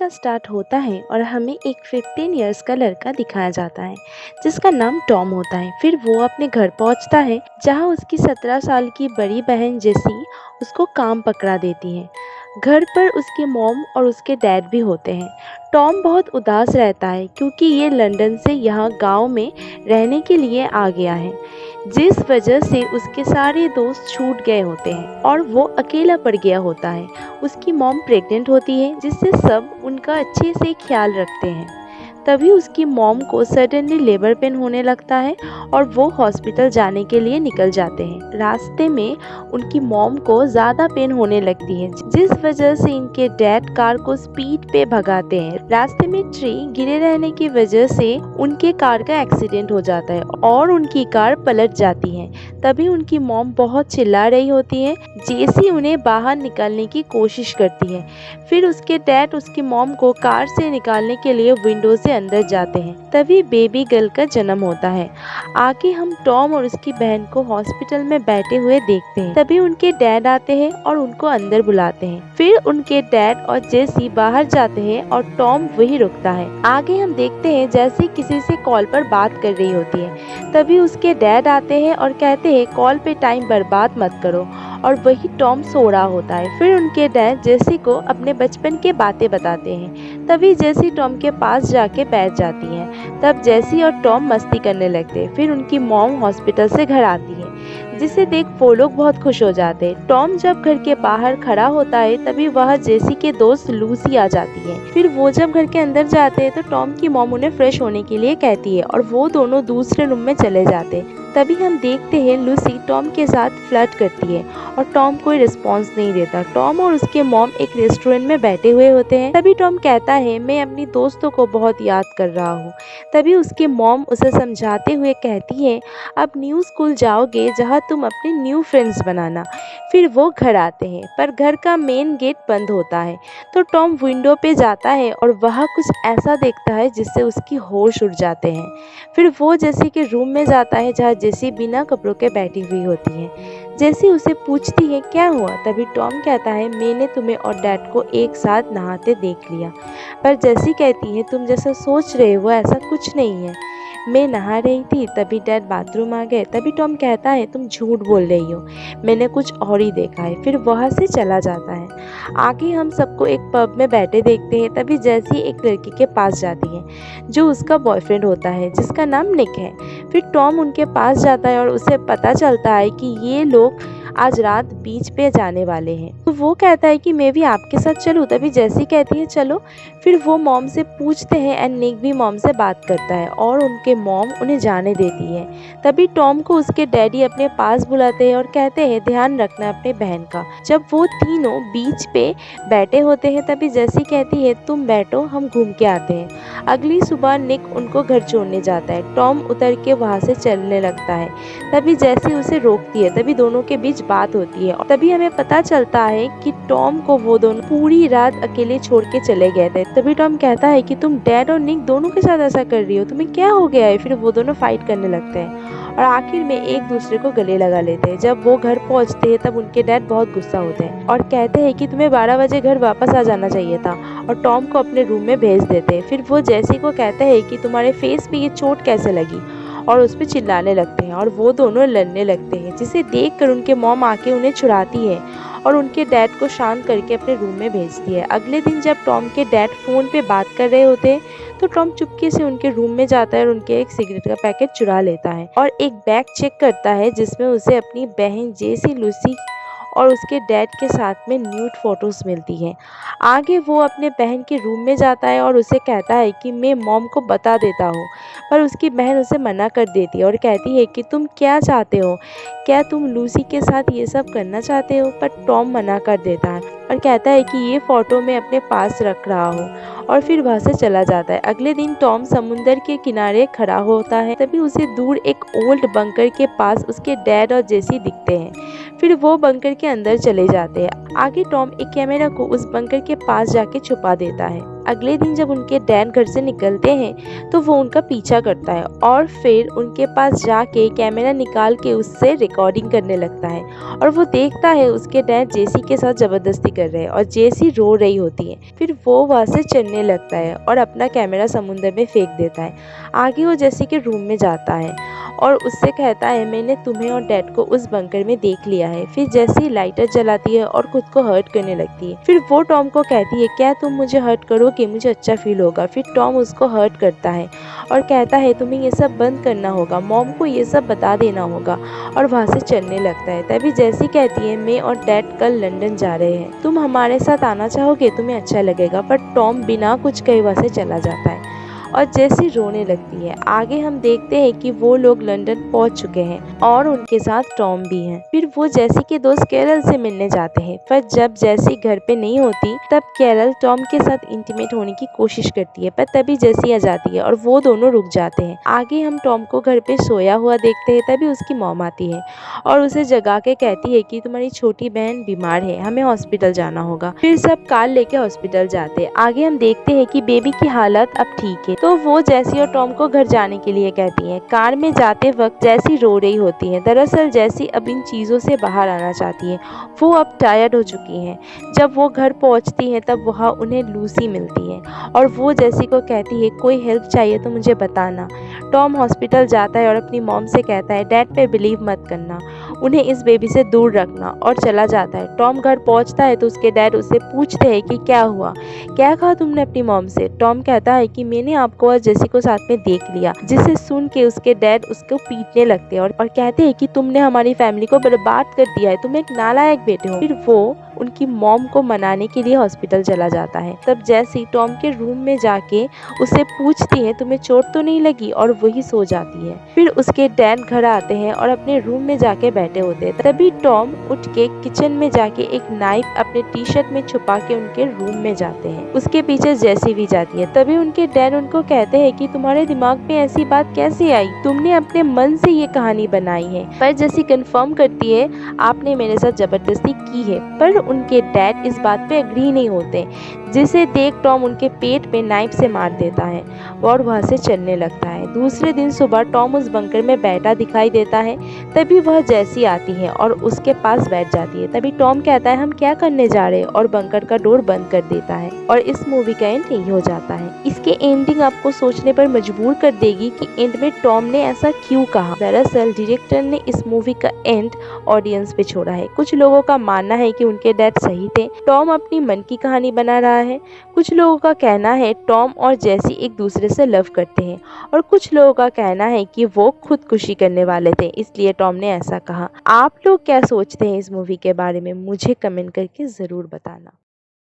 का स्टार्ट होता है और हमें एक 15 इयर्स का लड़का दिखाया जाता है जिसका नाम टॉम होता है। फिर वो अपने घर पहुंचता है जहां उसकी 17 साल की बड़ी बहन जेसी उसको काम पकड़ा देती है। घर पर उसकी मॉम और उसके डैड भी होते हैं। टॉम बहुत उदास रहता है क्योंकि ये लंदन से यहाँ गांव में रहने के लिए आ गया है, जिस वजह से उसके सारे दोस्त छूट गए होते हैं और वो अकेला पड़ गया होता है। उसकी मॉम प्रेग्नेंट होती है जिससे सब उनका अच्छे से ख्याल रखते हैं। तभी उसकी मॉम को सडनली लेबर पेन होने लगता है और वो हॉस्पिटल जाने के लिए निकल जाते हैं। रास्ते में उनकी मॉम को ज़्यादा पेन होने लगती है जिस वजह से इनके डैड कार को स्पीड पे भगाते हैं। रास्ते में ट्री गिरे रहने की वजह से उनके कार का एक्सीडेंट हो जाता है और उनकी कार पलट जाती है। तभी उनकी मॉम बहुत चिल्ला रही होती है। जेसी उन्हें बाहर निकालने की कोशिश करती है। फिर उसके डैड उसकी मॉम को कार से निकालने के लिए विंडो से अंदर जाते हैं। तभी बेबी गर्ल का जन्म होता है। आगे हम टॉम और उसकी बहन को हॉस्पिटल में बैठे हुए देखते हैं। तभी उनके डैड आते हैं और उनको अंदर बुलाते हैं। फिर उनके डैड और जेसी बाहर जाते हैं और टॉम वही रुकता है। आगे हम देखते हैं जैसी किसी से कॉल पर बात कर रही होती है। तभी उसके डैड आते हैं और कहते हैं कॉल पे टाइम बर्बाद मत करो, और वही टॉम सो रहा होता है। फिर उनके डैड जेसी को अपने बचपन के बातें बताते हैं। तभी जेसी टॉम के पास जाके बैठ जाती है। तब जेसी और टॉम मस्ती करने लगते हैं। फिर उनकी मॉम हॉस्पिटल से घर आती है जिसे देख वो लोग बहुत खुश हो जाते हैं। टॉम जब घर के बाहर खड़ा होता है तभी वह जेसी के दोस्त लूसी आ जाती है। फिर वो जब घर के अंदर जाते हैं तो टॉम की मॉम उन्हें फ्रेश होने के लिए कहती है और वो दोनों दूसरे रूम में चले जाते हैं। तभी हम देखते हैं लूसी टॉम के साथ फ्लर्ट करती है और टॉम कोई रिस्पॉन्स नहीं देता। टॉम और उसके मॉम एक रेस्टोरेंट में बैठे हुए होते हैं। तभी टॉम कहता है मैं अपनी दोस्तों को बहुत याद कर रहा हूँ। तभी उसकी मॉम उसे समझाते हुए कहती है अब न्यू स्कूल जाओगे जहाँ तुम अपने न्यू फ्रेंड्स बनाना। फिर वो घर आते हैं पर घर का मेन गेट बंद होता है। तो टॉम विंडो पे जाता है और वहाँ कुछ ऐसा देखता है जिससे उसकी होश उड़ जाते हैं। फिर वो जेसी के रूम में जाता है जहाँ जेसी बिना कपड़ों के बैठी हुई होती है। जेसी उसे पूछती है क्या हुआ। तभी टॉम कहता है मैंने तुम्हें और डैड को एक साथ नहाते देख लिया। पर जेसी कहती है तुम जैसा सोच रहे हो ऐसा कुछ नहीं है, मैं नहा रही थी तभी डैड बाथरूम आ गए। तभी टॉम कहता है तुम झूठ बोल रही हो, मैंने कुछ और ही देखा है। फिर वहाँ से चला जाता है। आगे हम सबको एक पब में बैठे देखते हैं। तभी जैसी एक लड़की के पास जाती है जो उसका बॉयफ्रेंड होता है जिसका नाम निक है। फिर टॉम उनके पास जाता है और उसे पता चलता है कि ये लोग आज रात बीच पे जाने वाले हैं। तो वो कहता है कि मैं भी आपके साथ चलूं। तभी जैसी कहती है चलो। फिर वो मॉम से पूछते हैं एंड निक भी मॉम से बात करता है और उनके मॉम उन्हें जाने देती है। तभी टॉम को उसके डैडी अपने पास बुलाते हैं और कहते हैं ध्यान रखना अपने बहन का। जब वो तीनों बीच पे बैठे होते हैं तभी जैसी कहती है तुम बैठो हम घूम के आते हैं। अगली सुबह निक उनको घर छोड़ने जाता है। टॉम उतर के वहाँ से चलने लगता है। तभी जैसी उसे रोकती है। तभी दोनों के बीच बात होती है और तभी हमें पता चलता है कि टॉम को वो दोनों पूरी रात अकेले छोड़ के चले गए थे। तभी टॉम कहता है कि तुम डैड और निक दोनों के साथ ऐसा कर रही हो, तुम्हें क्या हो गया है। फिर वो दोनों फाइट करने लगते हैं और आखिर में एक दूसरे को गले लगा लेते हैं। जब वो घर पहुंचते हैं तब उनके डैड बहुत गुस्सा होते हैं और कहते हैं कि तुम्हें 12 बजे घर वापस आ जाना चाहिए था, और टॉम को अपने रूम में भेज देते हैं। फिर वो जेसी को कहते हैं कि तुम्हारे फेस पे ये चोट कैसे लगी, और उस पर चिल्लाने लगते हैं और वो दोनों लड़ने लगते हैं, जिसे देखकर उनके मॉम आके उन्हें छुड़ाती है और उनके डैड को शांत करके अपने रूम में भेजती है। अगले दिन जब टॉम के डैड फ़ोन पे बात कर रहे होते हैं तो टॉम चुपके से उनके रूम में जाता है और उनके एक सिगरेट का पैकेट चुरा लेता है और एक बैग चेक करता है जिसमें उसे अपनी बहन जेसी, लूसी और उसके डैड के साथ में न्यूड फोटोज मिलती हैं। आगे वो अपने बहन के रूम में जाता है और उसे कहता है कि मैं मॉम को बता देता हूँ, पर उसकी बहन उसे मना कर देती है और कहती है कि तुम क्या चाहते हो, क्या तुम लूसी के साथ ये सब करना चाहते हो। पर टॉम मना कर देता है और कहता है कि ये फ़ोटो मैं अपने पास रख रहा हूँ, और फिर वहाँ से चला जाता है। अगले दिन टॉम समुंदर के किनारे खड़ा होता है। तभी उसे दूर एक ओल्ड बंकर के पास उसके डैड और जेसी दिखते हैं। फिर वो बंकर के अंदर चले जाते हैं। आगे टॉम एक कैमरा को उस बंकर के पास जाके छुपा देता है। अगले दिन जब उनके डैड घर से निकलते हैं तो वो उनका पीछा करता है और फिर उनके पास जाके कैमरा निकाल के उससे रिकॉर्डिंग करने लगता है और वो देखता है उसके डैड जेसी के साथ ज़बरदस्ती कर रहे हैं और जेसी रो रही होती है। फिर वो वहाँ से चलने लगता है और अपना कैमरा समुद्र में फेंक देता है। आगे वो जेसी के रूम में जाता है और उससे कहता है मैंने तुम्हें और डैड को उस बंकर में देख लिया है। फिर जेसी लाइटर जलाती है और खुद को हर्ट करने लगती है। फिर वो टॉम को कहती है क्या तुम मुझे हर्ट करोगे, मुझे अच्छा फील होगा। फिर टॉम उसको हर्ट करता है और कहता है तुम्हें ये सब बंद करना होगा, मॉम को ये सब बता देना होगा और वहाँ से चलने लगता है। तभी जेसी कहती है मैं और डैड कल लंदन जा रहे हैं, तुम हमारे साथ आना चाहोगे, तुम्हें अच्छा लगेगा। पर टॉम बिना कुछ कहे वहाँ से चला जाता है और जेसी रोने लगती है। आगे हम देखते हैं कि वो लोग लंदन पहुंच चुके हैं और उनके साथ टॉम भी है। फिर वो जेसी के दोस्त कैरल से मिलने जाते हैं। पर जब जेसी घर पे नहीं होती तब कैरल टॉम के साथ इंटीमेट होने की कोशिश करती है, पर तभी जेसी आ जाती है और वो दोनों रुक जाते हैं। आगे हम टॉम को घर पे सोया हुआ देखते हैं। तभी उसकी मॉम आती है और उसे जगा के कहती है कि तुम्हारी छोटी बहन बीमार है, हमें हॉस्पिटल जाना होगा। फिर सब कार लेके हॉस्पिटल जाते हैं। आगे हम देखते हैं कि बेबी की हालत अब ठीक है, तो वो जेसी और टॉम को घर जाने के लिए कहती हैं। कार में जाते वक्त जेसी रो रही होती है। दरअसल जेसी अब इन चीज़ों से बाहर आना चाहती है, वो अब टायर्ड हो चुकी हैं। जब वो घर पहुंचती हैं तब वहाँ उन्हें लूसी मिलती है और वो जेसी को कहती है कोई हेल्प चाहिए तो मुझे बताना। टॉम हॉस्पिटल जाता है और अपनी मॉम से कहता है डैड पे बिलीव मत करना, उन्हें इस बेबी से दूर रखना, और चला जाता है। टॉम घर पहुंचता है तो उसके डैड उससे पूछते हैं कि क्या हुआ, क्या कहा तुमने अपनी मॉम से। टॉम कहता है कि मैंने आपको और जेसी को साथ में देख लिया, जिसे सुन के उसके डैड उसको पीटने लगते हैं और कहते हैं कि तुमने हमारी फैमिली को बर्बाद कर दिया है, तुम एक नालायक बेटे हो। फिर वो उनकी मॉम को मनाने के लिए हॉस्पिटल चला जाता है। तब जेसी टॉम के रूम में जाके उससे पूछती है तुम्हें चोट तो नहीं लगी, और वही सो जाती है। फिर उसके डैड घर आते हैं और अपने रूम में जाके बैठे होते हैं। तभी टॉम उठ के किचन में जाके एक नाइफ अपने टी शर्ट में छुपा के उनके रूम में जाते हैं। उसके पीछे जेसी भी जाती है। तभी उनके डैड उनको कहते हैं कि तुम्हारे दिमाग में ऐसी बात कैसे आई, तुमने अपने मन से ये कहानी बनाई है। पर जेसी कंफर्म करती है आपने मेरे साथ जबरदस्ती की है। पर उनके डैड इस बात पे एग्री नहीं होते, जिसे देख टॉम उनके पेट पे नाइफ से मार देता है और वहाँ से चलने लगता है। दूसरे दिन सुबह टॉम उस बंकर में बैठा दिखाई देता है। तभी वह जेसी आती है और उसके पास बैठ जाती है। तभी टॉम कहता है हम क्या करने जा रहे हैं, और बंकर का डोर बंद कर देता है और इस मूवी का एंड यही हो जाता है। इसके एंडिंग आपको सोचने पर मजबूर कर देगी कि एंड में टॉम ने ऐसा क्यों कहा। दरअसल डायरेक्टर ने इस मूवी का एंड ऑडियंस पे छोड़ा है। कुछ लोगों का मानना है कि उनके डैड सही थे, टॉम अपनी मन की कहानी बना रहा है। कुछ लोगों का कहना है टॉम और जेसी एक दूसरे से लव करते हैं, और कुछ लोगों का कहना है कि वो खुदकुशी करने वाले थे, इसलिए टॉम ने ऐसा कहा। आप लोग क्या सोचते हैं इस मूवी के बारे में, मुझे कमेंट करके ज़रूर बताना।